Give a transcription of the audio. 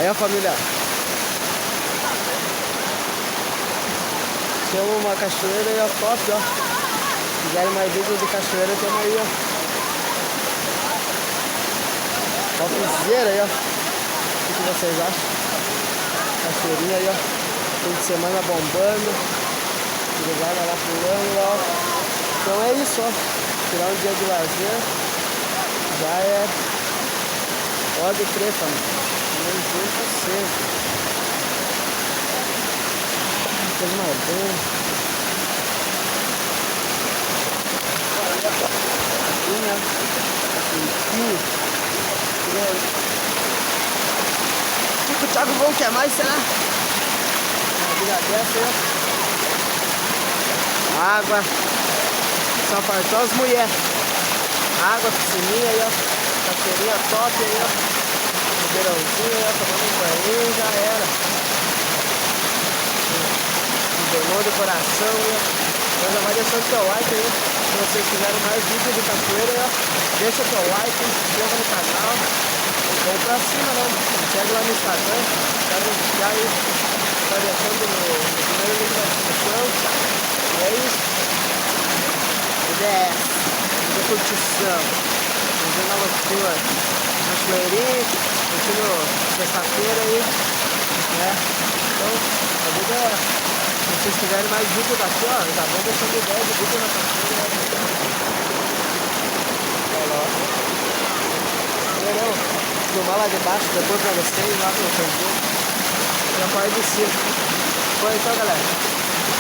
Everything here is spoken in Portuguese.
Aí, ó, família. Tem uma cachoeira aí, ó, top, ó. Se quiserem mais vídeos de cachoeira, tem aí, ó. Topzera aí, ó. O que vocês acham? Cachoeirinha aí, ó. Fim de semana bombando. Obrigado lá pulando, ó. Então é isso, ó. Tirar um dia de lazer. Já é. Pode crer, família. Não deixa sempre. Coisa mais boa. Aqui, né? O que o Thiago Bom quer mais, será? Uma vida dessa, ó. Água. Só faltou as mulheres. Água, piscininha aí, ó. Cachoeirinha top aí, ó. Verãozinho, aí, ó. Tomando um banho, já era. Donou do coração, ó. Então já vai deixando seu like aí. Se vocês quiserem mais vídeos de cachoeira, ó, deixa seu like, se inscreva no canal. Vamos pra cima, né? Segue lá no Instagram. Quero já aí. Tá deixando no primeiro link da descrição. E é isso. Desce. De curtição. Vamos na loucura. Cachoeirinha. Continua sexta-feira aí. Né? Então, a vida é. Se vocês quiserem mais vídeo daqui, ó, já vão deixando ideia de vídeo na cachoeira. Olha lá. Verão. Filmar lá de baixo, depois pra vocês, lá no Facebook. Já pode descer. Foi então, galera.